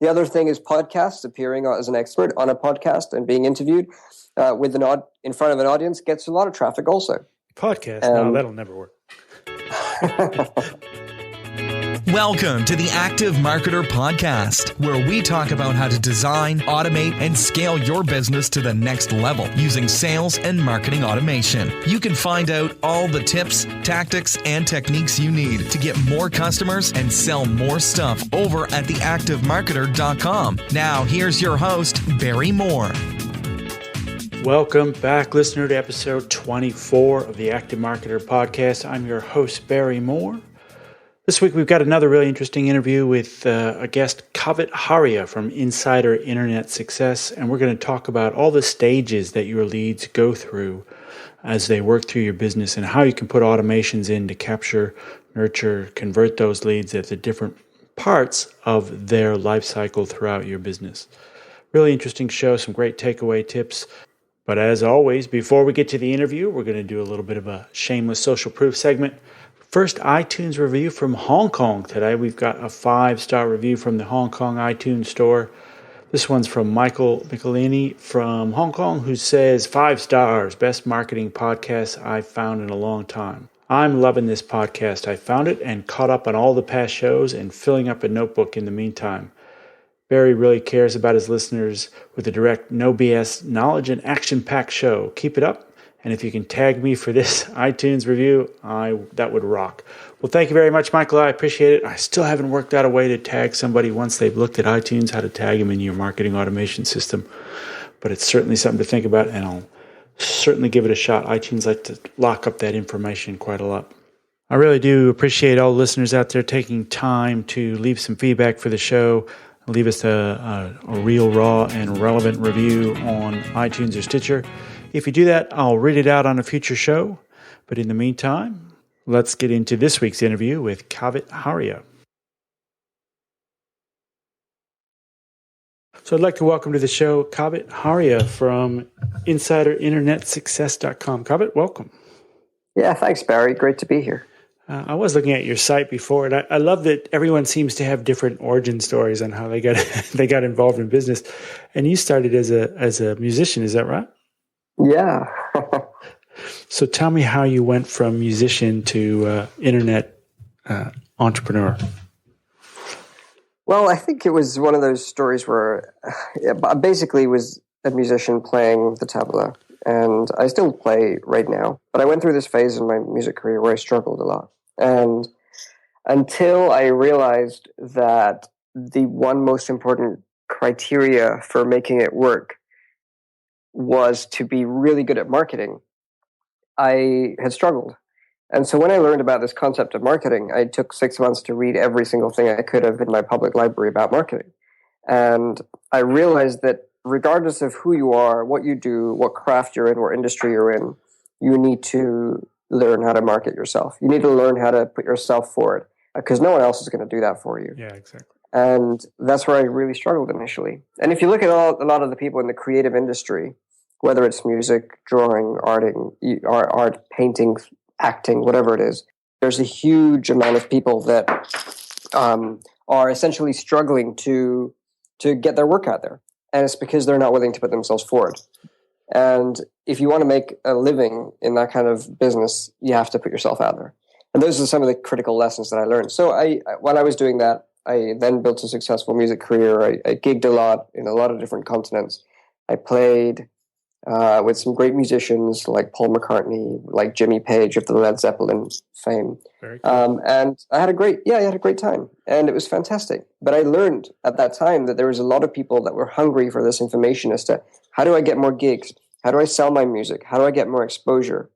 The other thing is podcasts. Appearing as an expert on a podcast and being interviewed in front of an audience gets a lot of traffic also. Podcast? No, that'll never work. Welcome to the Active Marketer Podcast, where we talk about how to design, automate, and scale your business to the next level using sales and marketing automation. You can find out all the tips, tactics, and techniques you need to get more customers and sell more stuff over at theactivemarketer.com. Now, here's your host, Barry Moore. Welcome back, listener, to episode 24 of the Active Marketer Podcast. I'm your host, Barry Moore. This week, we've got another really interesting interview with a guest, Kavit Haria from Insider Internet Success, and we're going to talk about all the stages that your leads go through as they work through your business and how you can put automations in to capture, nurture, convert those leads at the different parts of their life cycle throughout your business. Really interesting show, some great takeaway tips. But as always, before we get to the interview, we're going to do a little bit of a shameless social proof segment. First iTunes review from Hong Kong today. We've got a 5-star review from the Hong Kong iTunes store. This one's from Michael Michelini from Hong Kong, who says, 5 stars, best marketing podcast I've found in a long time. I'm loving this podcast. I found it and caught up on all the past shows and filling up a notebook in the meantime. Barry really cares about his listeners with a direct, no BS, knowledge and action-packed show. Keep it up. And if you can tag me for this iTunes review, that would rock. Well, thank you very much, Michael. I appreciate it. I still haven't worked out a way to tag somebody once they've looked at iTunes, how to tag them in your marketing automation system. But it's certainly something to think about, and I'll certainly give it a shot. iTunes like to lock up that information quite a lot. I really do appreciate all the listeners out there taking time to leave some feedback for the show. Leave us a real, raw, and relevant review on iTunes or Stitcher. If you do that, I'll read it out on a future show. But in the meantime, let's get into this week's interview with Kavit Haria. So I'd like to welcome to the show Kavit Haria from InsiderInternetSuccess.com. Kavit, welcome. Yeah, thanks, Barry. Great to be here. I was looking at your site before, and I love that everyone seems to have different origin stories on how they got involved in business. And you started as a musician, is that right? Yeah. So tell me how you went from musician to internet entrepreneur. Well, I think it was one of those stories where I basically was a musician playing the tabla, and I still play right now. But I went through this phase in my music career where I struggled a lot. And until I realized that the one most important criteria for making it work was to be really good at marketing, I had struggled. And so when I learned about this concept of marketing, I took 6 months to read every single thing I could have in my public library about marketing. And I realized that regardless of who you are, what you do, what craft you're in, what industry you're in, you need to learn how to market yourself. You need to learn how to put yourself forward because no one else is going to do that for you. Yeah, exactly. And that's where I really struggled initially. And if you look at a lot of the people in the creative industry, whether it's music, drawing, art, painting, acting, whatever it is, there's a huge amount of people that are essentially struggling to get their work out there. And it's because they're not willing to put themselves forward. And if you want to make a living in that kind of business, you have to put yourself out there. And those are some of the critical lessons that I learned. So while I was doing that, I then built a successful music career. I gigged a lot in a lot of different continents. I played with some great musicians like Paul McCartney, like Jimmy Page of the Led Zeppelin fame. Very cool. And I had a great time. And it was fantastic. But I learned at that time that there was a lot of people that were hungry for this information as to how do I get more gigs? How do I sell my music? How do I get more exposure?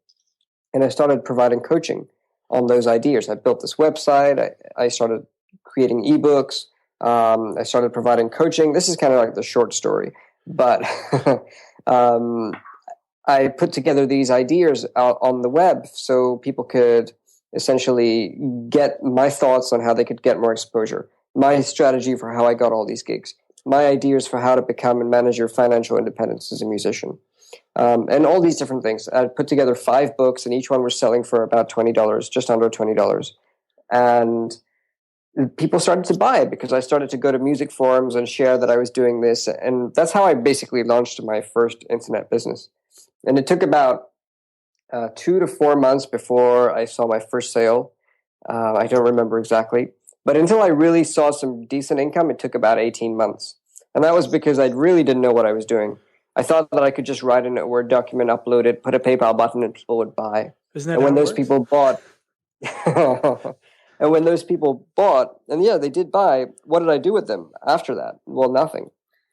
And I started providing coaching on those ideas. I built this website. I started creating ebooks. I started providing coaching. This is kind of like the short story. But I put together these ideas out on the web so people could essentially get my thoughts on how they could get more exposure, my strategy for how I got all these gigs, my ideas for how to become and manage your financial independence as a musician, and all these different things. I put together 5 books, and each one was selling for about $20, just under $20. And people started to buy it because I started to go to music forums and share that I was doing this. And that's how I basically launched my first internet business. And it took about 2 to 4 months before I saw my first sale. I don't remember exactly. But until I really saw some decent income, it took about 18 months. And that was because I really didn't know what I was doing. I thought that I could just write in a Word document, upload it, put a PayPal button, and people would buy. Isn't that and when how it those works? people bought, and when those people bought, and yeah, they did buy, what did I do with them after that? Well, nothing.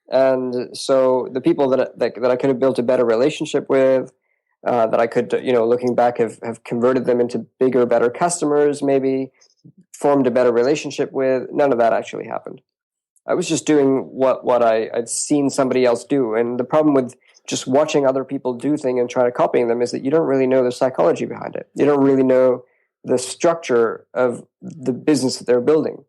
And so the people that I could have built a better relationship with, that I could, looking back, have converted them into bigger, better customers, maybe formed a better relationship with, none of that actually happened. I was just doing what I'd seen somebody else do. And the problem with just watching other people do things and trying to copying them is that you don't really know the psychology behind it. You don't really know the structure of the business that they're building.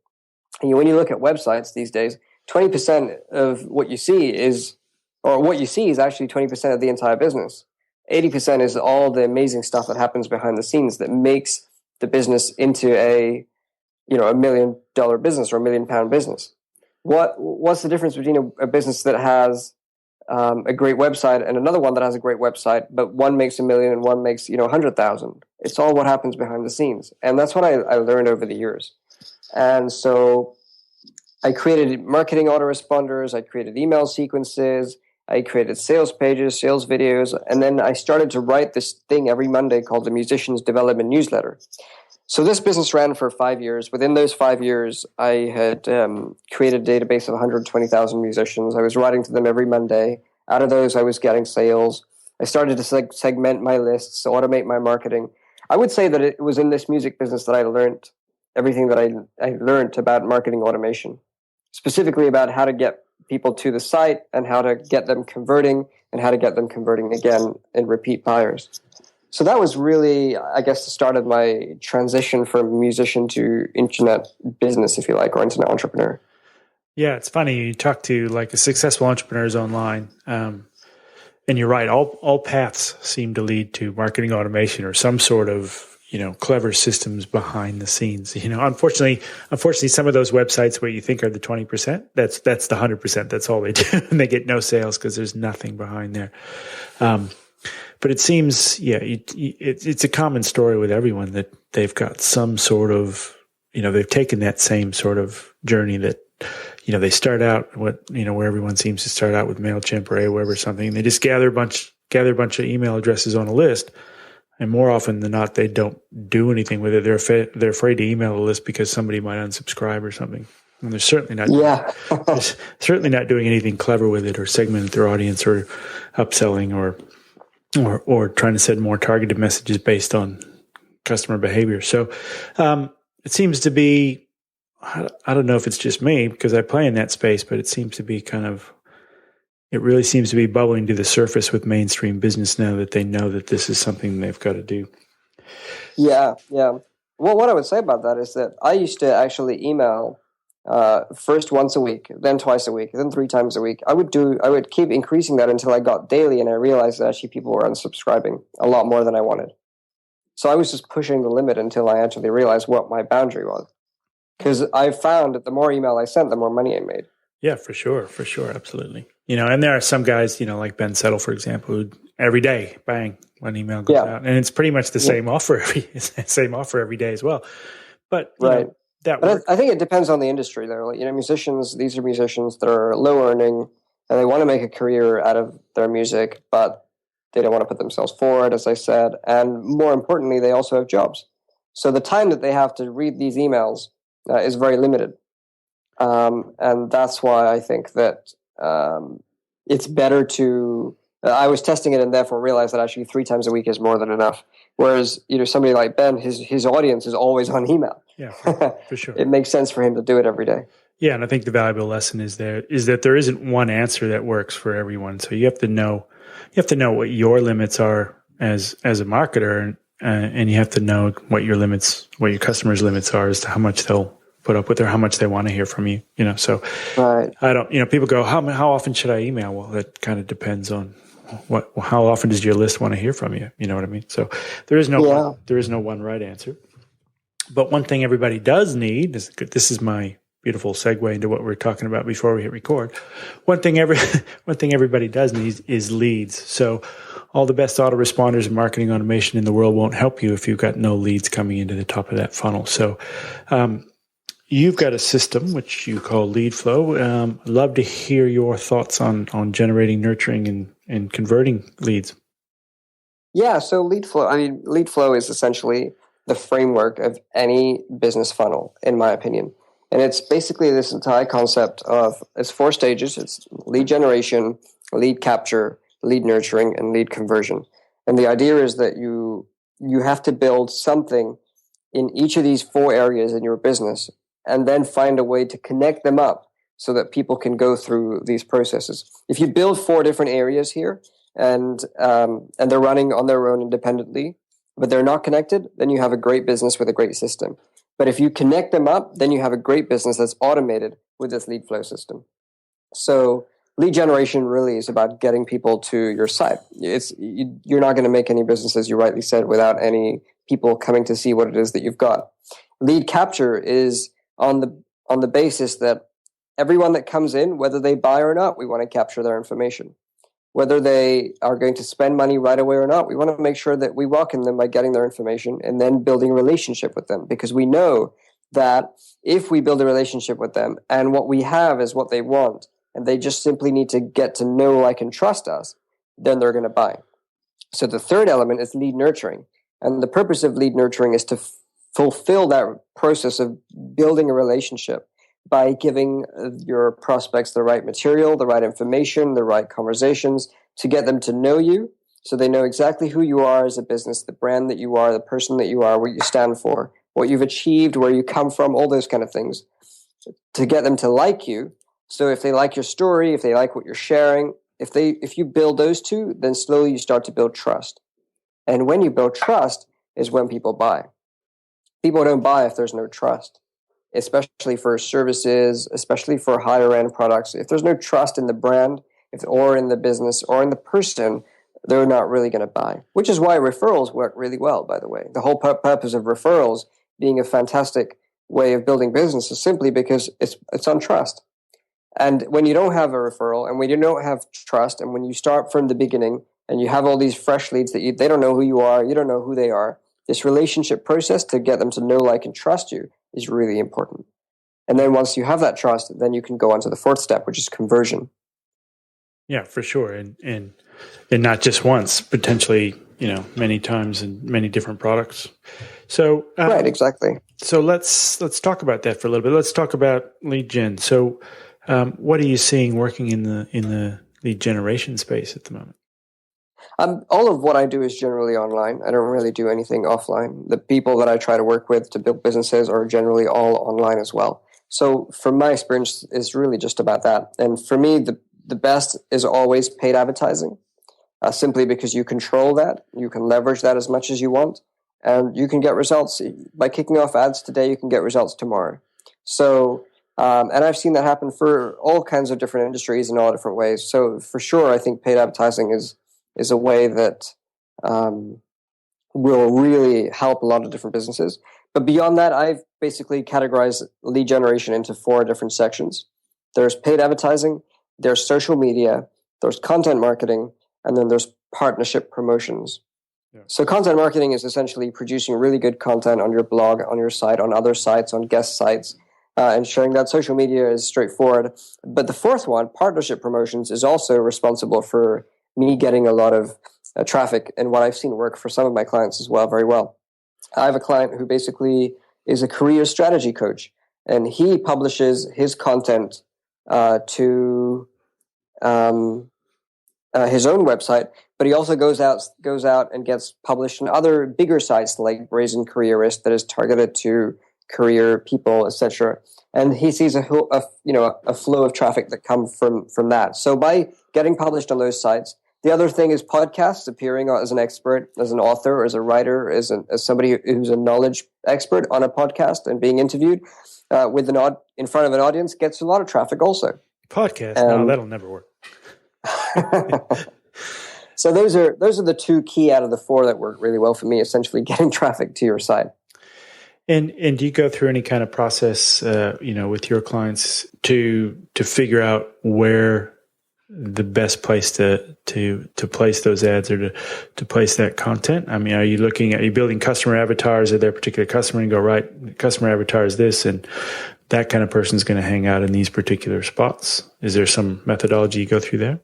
And when you look at websites these days, 20% of what you see is actually 20% of the entire business. 80% is all the amazing stuff that happens behind the scenes that makes the business into a $1 million business or £1 million business. What's the difference between a business that has a great website and another one that has a great website, but one makes $1 million and one makes 100,000? It's all what happens behind the scenes, and that's what I learned over the years. And so I created marketing autoresponders, I created email sequences, I created sales pages, sales videos, and then I started to write this thing every Monday called the Musicians Development Newsletter. So this business ran for 5 years. Within those 5 years, I had created a database of 120,000 musicians. I was writing to them every Monday. Out of those, I was getting sales. I started to segment my lists, automate my marketing. I would say that it was in this music business that I learned everything that I learned about marketing automation, specifically about how to get people to the site and how to get them converting and how to get them converting again in repeat buyers. So that was really, I guess, the start of my transition from musician to internet business, if you like, or internet entrepreneur. Yeah, it's funny. You talk to like a successful entrepreneurs online, and you're right. All paths seem to lead to marketing automation or some sort of clever systems behind the scenes. Unfortunately, some of those websites where you think are the 20%, that's the 100%. That's all they do, and they get no sales because there's nothing behind there. But it seems, it's a common story with everyone that they've got some sort of, they've taken that same sort of journey that, they start out where everyone seems to start out with MailChimp or Aweber or something. And they just gather a bunch of email addresses on a list. And more often than not, they don't do anything with it. They're afraid to email the list because somebody might unsubscribe or something. And they're certainly not, they're certainly not doing anything clever with it or segmenting their audience or upselling or trying to send more targeted messages based on customer behavior. So it seems to be, I don't know if it's just me because I play in that space, but it seems to be it really seems to be bubbling to the surface with mainstream business now that they know that this is something they've got to do. Yeah. Well, what I would say about that is that I used to actually email first once a week, then twice a week, then 3 times a week. I would keep increasing that until I got daily, and I realized that actually people were unsubscribing a lot more than I wanted. So I was just pushing the limit until I actually realized what my boundary was. Because I found that the more email I sent, the more money I made. Yeah, for sure, absolutely. And there are some guys, like Ben Settle, for example, who every day, bang, one email goes out, and it's pretty much the same offer every day as well. But right. I think it depends on the industry, though. These are musicians that are low earning, and they want to make a career out of their music, but they don't want to put themselves forward, as I said. And more importantly, they also have jobs. So the time that they have to read these emails is very limited. And that's why I think that it's better to... I was testing it and therefore realized that actually 3 times a week is more than enough. Whereas, somebody like Ben, his audience is always on email. Yeah, for sure. It makes sense for him to do it every day. Yeah, and I think the valuable lesson is that there isn't one answer that works for everyone. So you have to know what your limits are as a marketer, and you have to know what your customers' limits are as to how much they'll put up with or how much they want to hear from you. So right. I don't. People go, how often should I email? Well, that kind of depends on how often does your list want to hear from you. You know what I mean? So there is no one right answer. But one thing everybody does need is, this is my beautiful segue into what we were talking about before we hit record. One thing everybody does need is leads. So all the best autoresponders and marketing automation in the world won't help you if you've got no leads coming into the top of that funnel. So you've got a system which you call lead flow. I'd love to hear your thoughts on generating, nurturing, and converting leads. Yeah, so lead flow is essentially the framework of any business funnel, in my opinion. And it's basically this entire concept of, it's 4 stages. It's lead generation, lead capture, lead nurturing, and lead conversion. And the idea is that you have to build something in each of these 4 areas in your business, and then find a way to connect them up so that people can go through these processes. If you build 4 different areas here, and they're running on their own independently, but they're not connected, then you have a great business with a great system. But if you connect them up, then you have a great business that's automated with this lead flow system. So lead generation really is about getting people to your site. You're not going to make any business, as you rightly said, without any people coming to see what it is that you've got. Lead capture is on the basis that everyone that comes in, whether they buy or not, we want to capture their information. Whether they are going to spend money right away or not, we want to make sure that we welcome them by getting their information and then building a relationship with them. Because we know that if we build a relationship with them and what we have is what they want, and they just simply need to get to know, like, and trust us, then they're going to buy. So the third element is lead nurturing. And the purpose of lead nurturing is to fulfill that process of building a relationship by giving your prospects the right material, the right information, the right conversations to get them to know you, so they know exactly who you are as a business, the brand that you are, the person that you are, what you stand for, what you've achieved, where you come from, all those kind of things, to get them to like you. So if they like your story, if they like what you're sharing, if you build those 2, then slowly you start to build trust. And when you build trust is when people buy. People don't buy if there's no trust, especially for services, especially for higher end products. If there's no trust in the brand, or in the business, or in the person, they're not really going to buy. Which is why referrals work really well, by the way. The whole purpose of referrals being a fantastic way of building business is simply because it's on trust. And when you don't have a referral, and when you don't have trust, and when you start from the beginning, and you have all these fresh leads that they don't know who you are, you don't know who they are, this relationship process to get them to know, like, and trust you is really important. And then once you have that trust, then you can go on to the 4th step, which is conversion. Yeah, for sure. And not just once, potentially, many times in many different products. So right, exactly. So let's talk about that for a little bit. Let's talk about lead gen. So what are you seeing working in the lead generation space at the moment? All of what I do is generally online. I don't really do anything offline. The people that I try to work with to build businesses are generally all online as well. So from my experience, it's really just about that. And for me, the best is always paid advertising, simply because you control that. You can leverage that as much as you want, and you can get results. By kicking off ads today, you can get results tomorrow. So, and I've seen that happen for all kinds of different industries in all different ways. So for sure, I think paid advertising is a way that will really help a lot of different businesses. But beyond that, I've basically categorized lead generation into 4 different sections. There's paid advertising, there's social media, there's content marketing, and then there's partnership promotions. Yeah. So content marketing is essentially producing really good content on your blog, on your site, on other sites, on guest sites, and sharing that. Social media is straightforward. But the 4th one, partnership promotions, is also responsible for me getting a lot of traffic, and what I've seen work for some of my clients as well, very well. I have a client who basically is a career strategy coach, and he publishes his content to his own website, but he also goes out and gets published in other bigger sites like Brazen Careerist that is targeted to career people, etc. And he sees a flow of traffic that comes from that. So by getting published on those sites, the other thing is podcasts, appearing as an expert, as an author, as a writer, as somebody who's a knowledge expert on a podcast and being interviewed in front of an audience gets a lot of traffic also. Podcast? No, that'll never work. So those are the 2 key out of the 4 that work really well for me, essentially getting traffic to your site. And do you go through any kind of process, with your clients to figure out where the best place to place those ads or to place that content? I mean, are you building customer avatars of their particular customer and go, right, customer avatar is this, and that kind of person is going to hang out in these particular spots? Is there some methodology you go through there?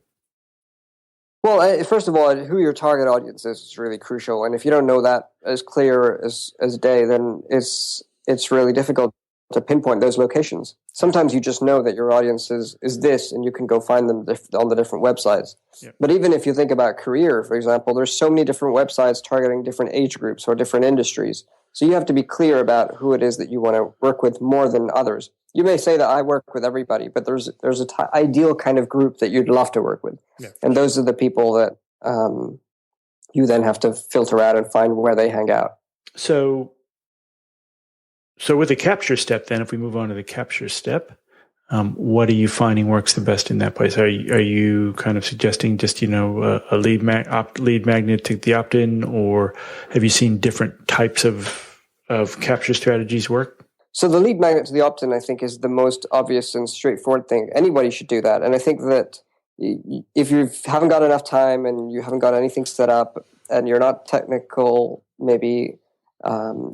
Well, first of all, who your target audience is really crucial. And if you don't know that as clear as day, then it's really difficult to pinpoint those locations. Sometimes you just know that your audience is this, and you can go find them on the different websites. Yep. But even if you think about career, for example, there's so many different websites targeting different age groups or different industries. So you have to be clear about who it is that you want to work with more than others. You may say that I work with everybody, but there's an ideal kind of group that you'd love to work with. Yeah. And those are the people that you then have to filter out and find where they hang out. So with the capture step, then, if we move on to the capture step, what are you finding works the best in that place? Are you kind of suggesting just a lead magnet to the opt-in, or have you seen different types of capture strategies work? So the lead magnet to the opt-in, I think, is the most obvious and straightforward thing. Anybody should do that. And I think that if you haven't got enough time and you haven't got anything set up and you're not technical, maybe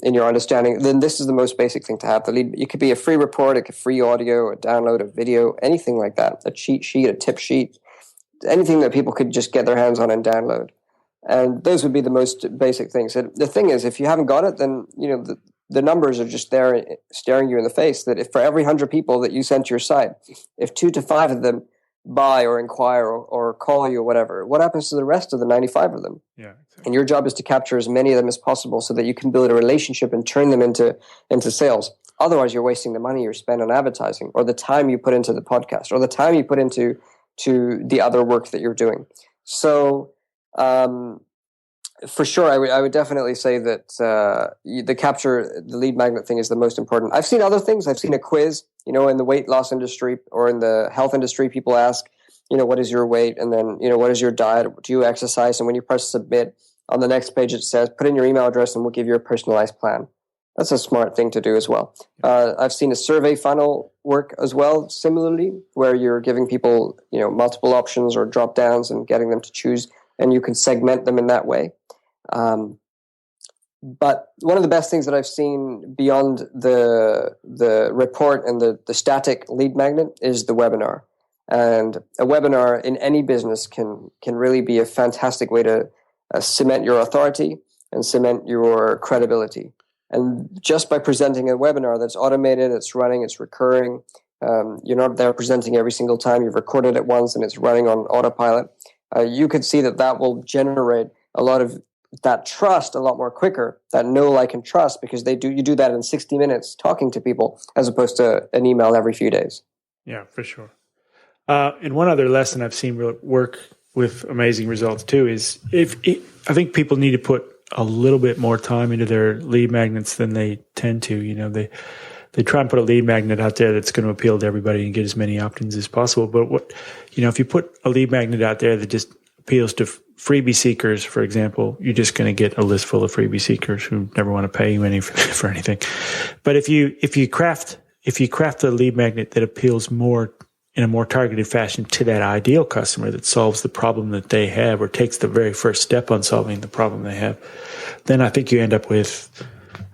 in your understanding, then this is the most basic thing to have. The lead, it could be a free report, it could be free audio, a download of video, anything like that, a cheat sheet, a tip sheet, anything that people could just get their hands on and download. And those would be the most basic things. And the thing is, if you haven't got it, then the numbers are just there staring you in the face, that if for every 100 people that you send to your site, if 2 to 5 of them buy or inquire or call you or whatever, what happens to the rest of the 95 of them? Yeah, exactly. And your job is to capture as many of them as possible so that you can build a relationship and turn them into sales. Otherwise, you're wasting the money you spend on advertising, or the time you put into the podcast, or the time you put into the other work that you're doing. So, for sure, I would definitely say that the lead magnet thing is the most important. I've seen other things. I've seen a quiz, in the weight loss industry or in the health industry. People ask, what is your weight? And then, what is your diet? Do you exercise? And when you press submit, on the next page it says, put in your email address and we'll give you a personalized plan. That's a smart thing to do as well. I've seen a survey funnel work as well, similarly, where you're giving people, multiple options or drop downs and getting them to choose, and you can segment them in that way. But one of the best things that I've seen beyond the report and the static lead magnet is the webinar. And a webinar in any business can really be a fantastic way to cement your authority and cement your credibility. And just by presenting a webinar that's automated, it's running, it's recurring, you're not there presenting every single time, you've recorded it once and it's running on autopilot, you could see that will generate a lot of that trust a lot more quicker, that know, like, and trust, because you do that in 60 minutes talking to people as opposed to an email every few days. Yeah, for sure. And one other lesson I've seen work with amazing results too is I think people need to put a little bit more time into their lead magnets than they tend to. They try and put a lead magnet out there that's going to appeal to everybody and get as many opt-ins as possible. But if you put a lead magnet out there that just appeals to freebie seekers, for example, you're just going to get a list full of freebie seekers who never want to pay you any for anything. But if you craft a lead magnet that appeals more in a more targeted fashion to that ideal customer that solves the problem that they have or takes the very first step on solving the problem they have, then I think you end up with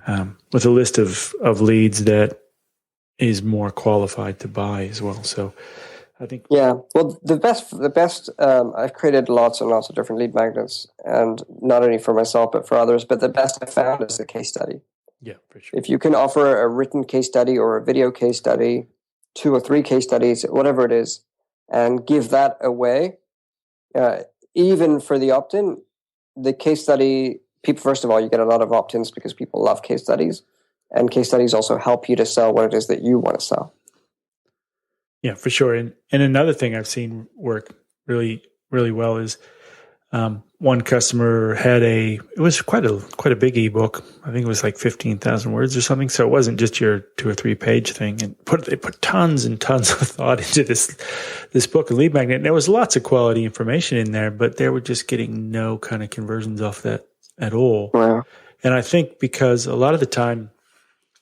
a list of leads that is more qualified to buy as well. So I think, yeah. Well, the best. I've created lots and lots of different lead magnets, and not only for myself but for others. But the best I found is a case study. Yeah, for sure. If you can offer a written case study or a video case study, 2 or 3 case studies, whatever it is, and give that away, even for the opt-in, the case study. People, first of all, you get a lot of opt-ins because people love case studies, and case studies also help you to sell what it is that you want to sell. Yeah, for sure. And another thing I've seen work really, really well is one customer had it was quite a big ebook. I think it was like 15,000 words or something. So it wasn't just your 2 or 3 page thing. And they put tons and tons of thought into this book, a lead magnet. And there was lots of quality information in there, but they were just getting no kind of conversions off that at all. Wow. And I think because a lot of the time,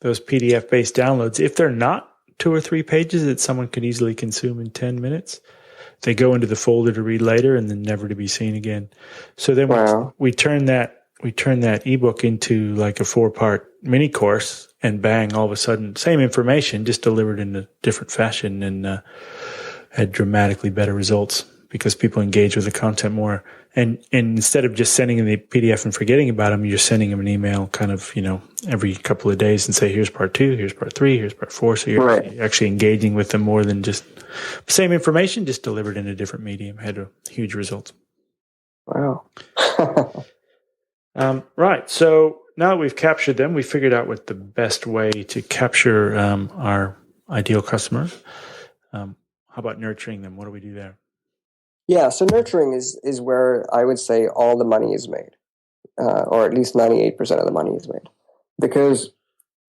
those PDF-based downloads, if they're not 2 or 3 pages that someone could easily consume in 10 minutes, they go into the folder to read later and then never to be seen again. So then we turn that ebook into like a 4-part mini course, and bang, all of a sudden, same information, just delivered in a different fashion, and had dramatically better results because people engage with the content more. And instead of just sending them the PDF and forgetting about them, you're sending them an email kind of, every couple of days and say, here's part 2, here's part 3, here's part 4. So you're actually engaging with them more than just the same information, just delivered in a different medium. Had a huge results. Wow. Right. So now that we've captured them, we figured out what the best way to capture our ideal customers. How about nurturing them? What do we do there? Yeah, so nurturing is where I would say all the money is made, or at least 98% of the money is made, because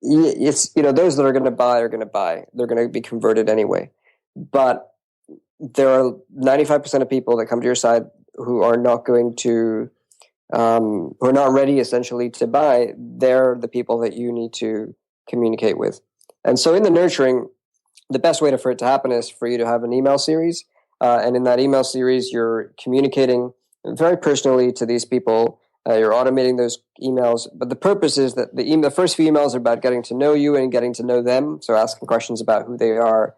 it's those that are going to buy are going to buy. They're going to be converted anyway, but there are 95% of people that come to your site who are not going to, who are not ready essentially to buy. They're the people that you need to communicate with, and so in the nurturing, the best way for it to happen is for you to have an email series. And in that email series, you're communicating very personally to these people. You're automating those emails. But the purpose is that the first few emails are about getting to know you and getting to know them. So asking questions about who they are,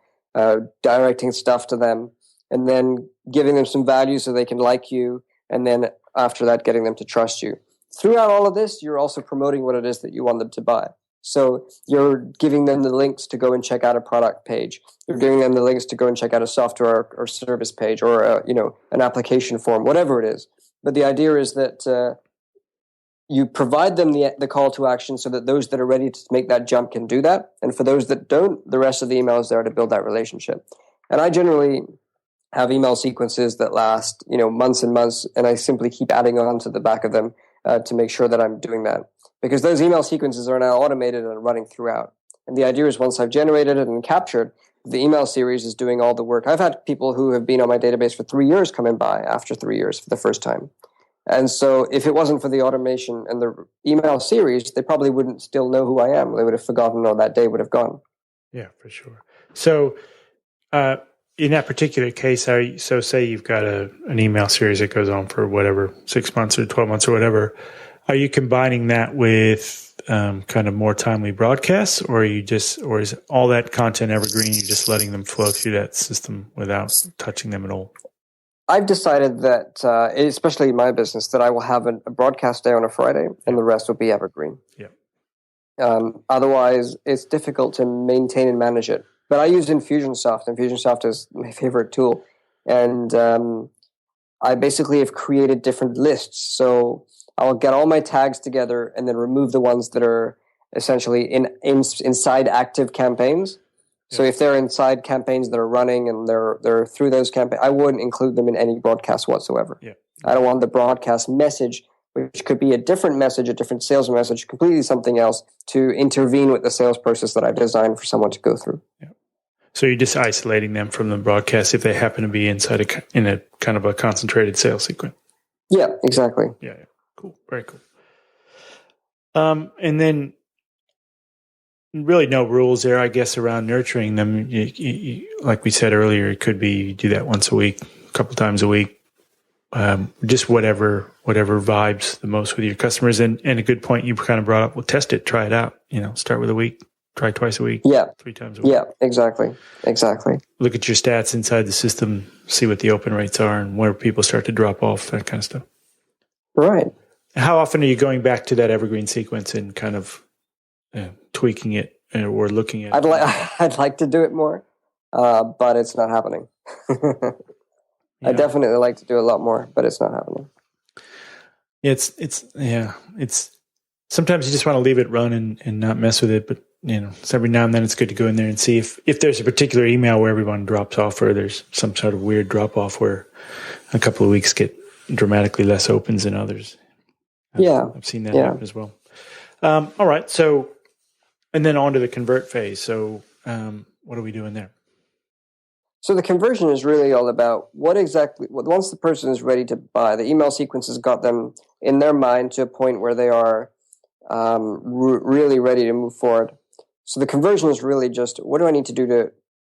directing stuff to them, and then giving them some value so they can like you. And then after that, getting them to trust you. Throughout all of this, you're also promoting what it is that you want them to buy. So you're giving them the links to go and check out a product page. You're giving them the links to go and check out a software or service page, or an application form, whatever it is. But the idea is that you provide them the call to action so that those that are ready to make that jump can do that. And for those that don't, the rest of the email is there to build that relationship. And I generally have email sequences that last months and months, and I simply keep adding on to the back of them to make sure that I'm doing that. Because those email sequences are now automated and running throughout. And the idea is once I've generated it and captured, the email series is doing all the work. I've had people who have been on my database for 3 years coming by after 3 years for the first time. And so if it wasn't for the automation and the email series, they probably wouldn't still know who I am. They would have forgotten, or that day would have gone. Yeah, for sure. So in that particular case, say you've got an email series that goes on for whatever, 6 months or 12 months or whatever. Are you combining that with kind of more timely broadcasts, or is all that content evergreen? You're just letting them flow through that system without touching them at all? I've decided that, especially in my business, that I will have a broadcast day on a Friday, and the rest will be evergreen. Yeah. Otherwise, it's difficult to maintain and manage it. But I use Infusionsoft. Infusionsoft is my favorite tool, and I basically have created different lists. So I'll get all my tags together and then remove the ones that are essentially inside active campaigns. So if they're inside campaigns that are running and they're through those campaigns, I wouldn't include them in any broadcast whatsoever. Yeah. I don't want the broadcast message, which could be a different message, a different sales message, completely something else, to intervene with the sales process that I've designed for someone to go through. Yeah. So you're just isolating them from the broadcast if they happen to be inside in a kind of a concentrated sales sequence. Yeah, exactly. Yeah. Cool. Very cool. And then really no rules there, I guess, around nurturing them. You, like we said earlier, it could be you do that once a week, a couple times a week, just whatever vibes the most with your customers. And a good point you kind of brought up, well, test it, try it out. Start with a week, try twice a week, 3 times a week. Yeah, exactly. Look at your stats inside the system, see what the open rates are and where people start to drop off, that kind of stuff. Right. How often are you going back to that evergreen sequence and kind of tweaking it or looking at it? I'd like to do it more, but it's not happening. I definitely like to do a lot more, but it's not happening. It's sometimes you just want to leave it run and not mess with it, but so every now and then it's good to go in there and see if there's a particular email where everyone drops off, or there's some sort of weird drop off where a couple of weeks get dramatically less opens than others. I've seen that happen as well. All right. So, and then on to the convert phase. So what are we doing there? So the conversion is really all about once the person is ready to buy, the email sequence has got them in their mind to a point where they are really ready to move forward. So the conversion is really just, what do I need to do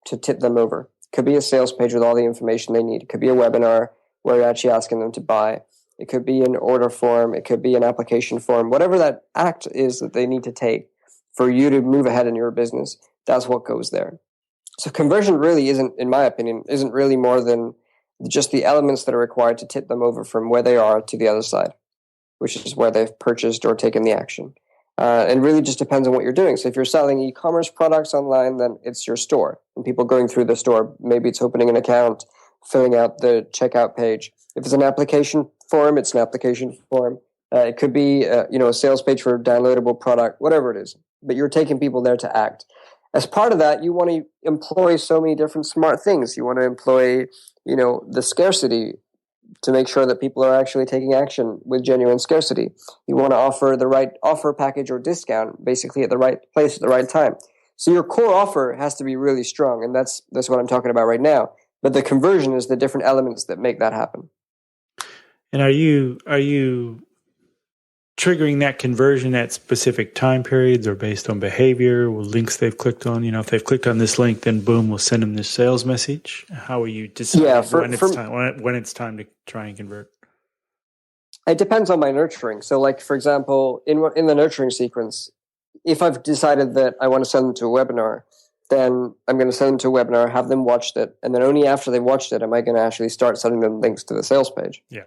to tip them over? It could be a sales page with all the information they need. It could be a webinar where you're actually asking them to buy. It could be an order form. It could be an application form. Whatever that act is that they need to take for you to move ahead in your business, that's what goes there. So conversion really isn't, in my opinion, isn't really more than just the elements that are required to tip them over from where they are to the other side, which is where they've purchased or taken the action. And really just depends on what you're doing. So if you're selling e-commerce products online, then it's your store. And people going through the store, maybe it's opening an account, filling out the checkout page. If it's an application form, it's an application form. It could be a sales page for a downloadable product, whatever it is. But you're taking people there to act. As part of that, you want to employ so many different smart things. You want to employ, the scarcity to make sure that people are actually taking action with genuine scarcity. You want to offer the right offer package or discount, basically at the right place at the right time. So your core offer has to be really strong, and that's what I'm talking about right now. But the conversion is the different elements that make that happen. And are you triggering that conversion at specific time periods or based on behavior or links they've clicked on? If they've clicked on this link, then boom, we'll send them this sales message. How are you deciding when it's time to try and convert? It depends on my nurturing. So, like, for example, in the nurturing sequence, if I've decided that I want to send them to a webinar, then I'm going to send them to a webinar, have them watched it, and then only after they've watched it am I going to actually start sending them links to the sales page. Yeah.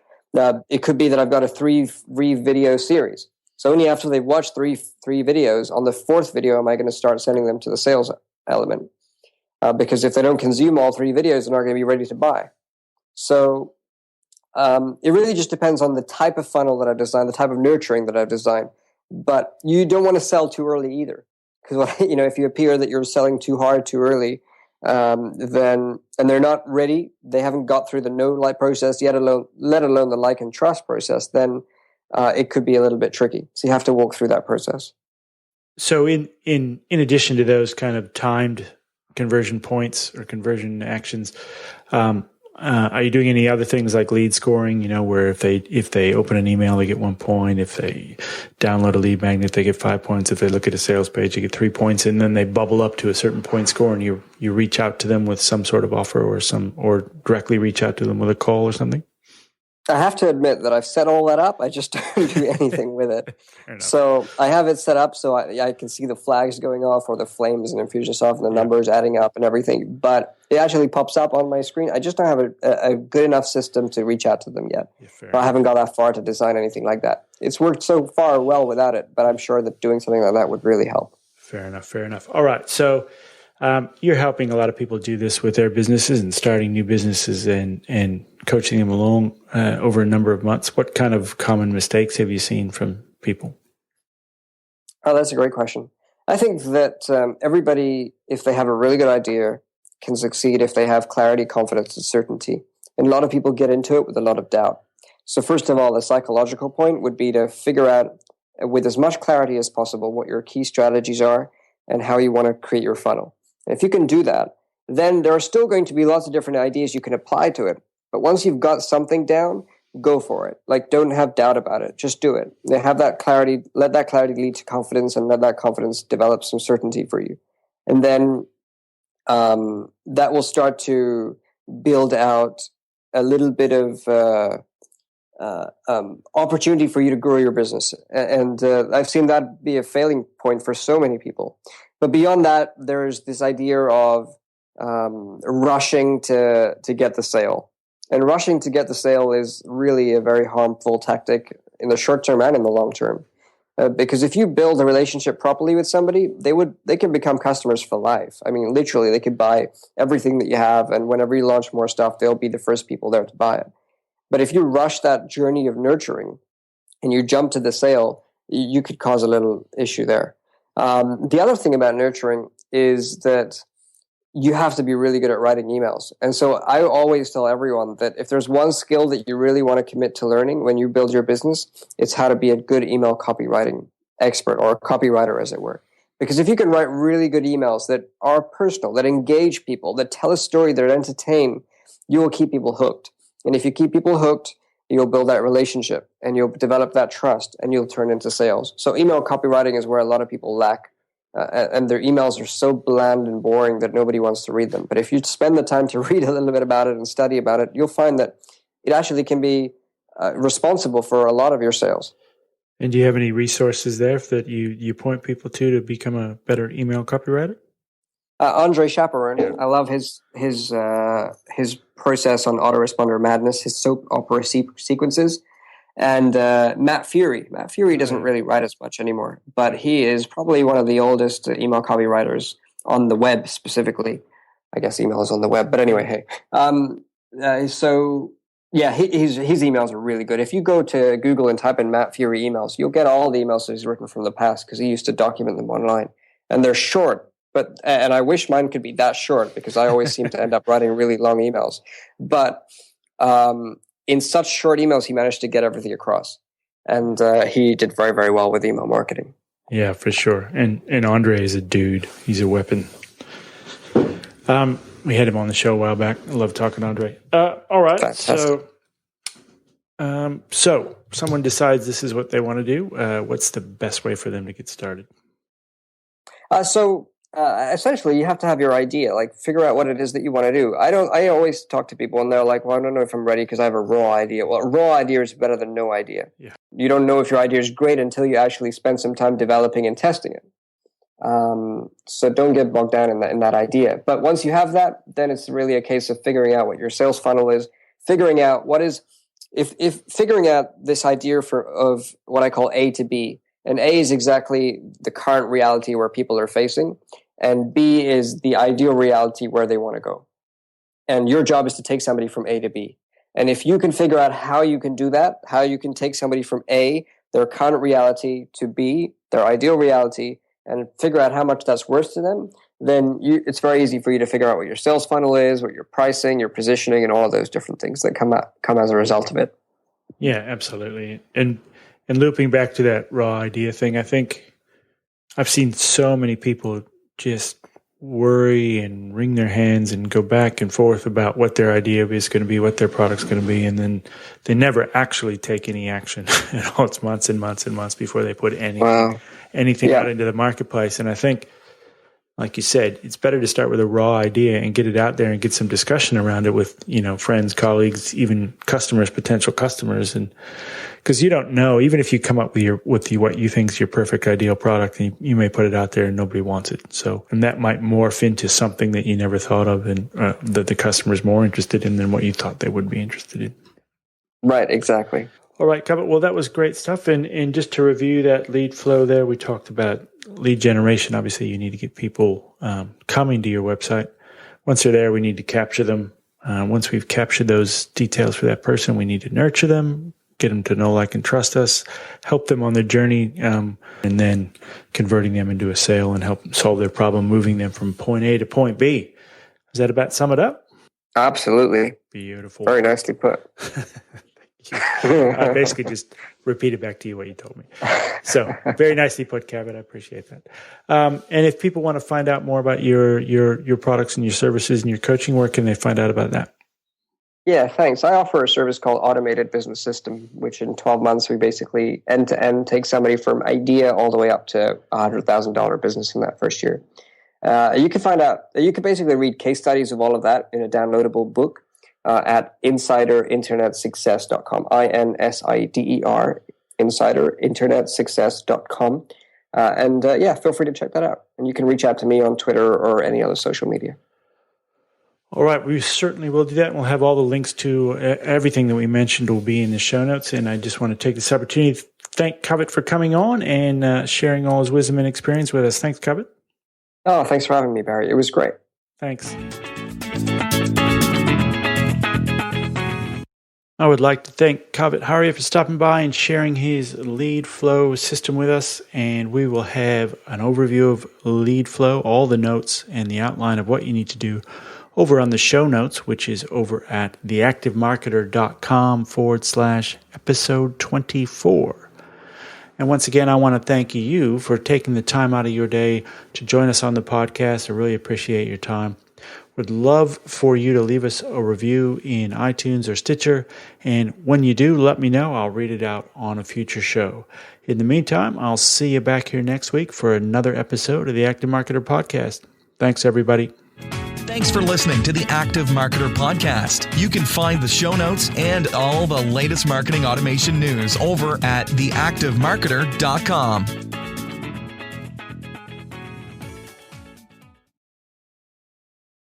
It could be that I've got a three video series. So only after they've watched three videos, on the fourth video am I going to start sending them to the sales element. Because if they don't consume all 3 videos, they're not going to be ready to buy. So it really just depends on the type of funnel that I've designed, the type of nurturing that I've designed. But you don't want to sell too early either. Because if you appear that you're selling too hard too early, then and they're not ready, they haven't got through the know-like process yet, let alone the like and trust process, then it could be a little bit tricky. So you have to walk through that process. So in addition to those kind of timed conversion points or conversion actions, are you doing any other things like lead scoring, where if they open an email, they get 1 point. If they download a lead magnet, they get 5 points. If they look at a sales page, they get 3 points, and then they bubble up to a certain point score, and you reach out to them with some sort of offer or directly reach out to them with a call or something? I have to admit that I've set all that up. I just don't do anything with it. So I have it set up so I can see the flags going off or the flames and Infusionsoft and the numbers adding up and everything. But it actually pops up on my screen. I just don't have a good enough system to reach out to them yet. I haven't got that far to design anything like that. It's worked so far well without it, but I'm sure that doing something like that would really help. Fair enough. All right. So you're helping a lot of people do this with their businesses and starting new businesses and coaching them along over a number of months. What kind of common mistakes have you seen from people? Oh, that's a great question. I think that everybody, if they have a really good idea, can succeed if they have clarity, confidence, and certainty. And a lot of people get into it with a lot of doubt. So first of all, the psychological point would be to figure out with as much clarity as possible what your key strategies are and how you want to create your funnel. And if you can do that, then there are still going to be lots of different ideas you can apply to it. But once you've got something down, go for it. Like, don't have doubt about it. Just do it. Have that clarity. Let that clarity lead to confidence, and let that confidence develop some certainty for you. And then that will start to build out a little bit of opportunity for you to grow your business. And I've seen that be a failing point for so many people. But beyond that, there's this idea of rushing to get the sale. And rushing to get the sale is really a very harmful tactic in the short term and in the long term. Because if you build a relationship properly with somebody, they can become customers for life. I mean, literally, they could buy everything that you have, and whenever you launch more stuff, they'll be the first people there to buy it. But if you rush that journey of nurturing and you jump to the sale, you could cause a little issue there. The other thing about nurturing is that you have to be really good at writing emails. And so I always tell everyone that if there's one skill that you really want to commit to learning when you build your business, it's how to be a good email copywriting expert, or a copywriter, as it were. Because if you can write really good emails that are personal, that engage people, that tell a story, that entertain, you will keep people hooked. And if you keep people hooked, you'll build that relationship and you'll develop that trust and you'll turn into sales. So email copywriting is where a lot of people lack and their emails are so bland and boring that nobody wants to read them. But if you spend the time to read a little bit about it and study about it, you'll find that it actually can be responsible for a lot of your sales. And do you have any resources there that you point people to become a better email copywriter? Andre Chaperon, I love his process on autoresponder madness, his soap opera sequences, and Matt Fury. Matt Fury doesn't really write as much anymore, but he is probably one of the oldest email copywriters on the web specifically. I guess email is on the web, but anyway, hey. So yeah, his emails are really good. If you go to Google and type in Matt Fury emails, you'll get all the emails that he's written from the past because he used to document them online, and they're short. And I wish mine could be that short because I always seem to end up writing really long emails. But in such short emails, he managed to get everything across. And he did very, very well with email marketing. Yeah, for sure. And Andre is a dude. He's a weapon. We had him on the show a while back. I love talking to Andre. All right. Fantastic. So someone decides this is what they want to do. What's the best way for them to get started? Essentially, you have to have your idea. Like, figure out what it is that you want to do. I always talk to people, and they're like, "Well, I don't know if I'm ready because I have a raw idea." Well, a raw idea is better than no idea. Yeah. You don't know if your idea is great until you actually spend some time developing and testing it. So don't get bogged down in that idea. But once you have that, then it's really a case of figuring out what your sales funnel is, figuring out what is, if figuring out this idea of what I call A to B. And A is exactly the current reality where people are facing. And B is the ideal reality where they want to go. And your job is to take somebody from A to B. And if you can figure out how you can do that, how you can take somebody from A, their current reality, to B, their ideal reality, and figure out how much that's worth to them, then it's very easy for you to figure out what your sales funnel is, what your pricing, your positioning, and all of those different things that come as a result of it. Yeah, absolutely. And looping back to that raw idea thing, I think I've seen so many people just worry and wring their hands and go back and forth about what their idea is going to be, what their product's going to be, and then they never actually take any action. It's months and months and months before they put anything out into the marketplace. And I think, like you said, it's better to start with a raw idea and get it out there and get some discussion around it with, friends, colleagues, even customers, potential customers. And because you don't know, even if you come up with what you think is your perfect ideal product, and you may put it out there and nobody wants it. So, and that might morph into something that you never thought of and that the customer's more interested in than what you thought they would be interested in. Right, exactly. All right, Kavit. Well, that was great stuff. And just to review that lead flow there, we talked about lead generation. Obviously, you need to get people coming to your website. Once they're there, we need to capture them. Once we've captured those details for that person, we need to nurture them, get them to know, like, and trust us, help them on their journey, and then converting them into a sale and help solve their problem, moving them from point A to point B. Does that about sum it up? Absolutely. Beautiful. Very nicely put. I basically just repeated back to you what you told me. So very nicely put, Kavit. I appreciate that. And if people want to find out more about your products and your services and your coaching, where can they find out about that? Yeah, thanks. I offer a service called Automated Business System, which in 12 months, we basically end-to-end take somebody from idea all the way up to $100,000 business in that first year. You can basically read case studies of all of that in a downloadable book at insiderinternetsuccess.com, INSIDER, insiderinternetsuccess.com. And feel free to check that out. And you can reach out to me on Twitter or any other social media. All right, we certainly will do that. We'll have all the links to everything that we mentioned will be in the show notes. And I just want to take this opportunity to thank Kavit for coming on and sharing all his wisdom and experience with us. Thanks, Kavit. Oh, thanks for having me, Barry. It was great. Thanks. I would like to thank Kavit Haria for stopping by and sharing his lead flow system with us. And we will have an overview of lead flow, all the notes, and the outline of what you need to do over on the show notes, which is over at theactivemarketer.com/episode 24. And once again, I want to thank you for taking the time out of your day to join us on the podcast. I really appreciate your time. Would love for you to leave us a review in iTunes or Stitcher. And when you do, let me know. I'll read it out on a future show. In the meantime, I'll see you back here next week for another episode of the Active Marketer Podcast. Thanks, everybody. Thanks for listening to the Active Marketer Podcast. You can find the show notes and all the latest marketing automation news over at theactivemarketer.com.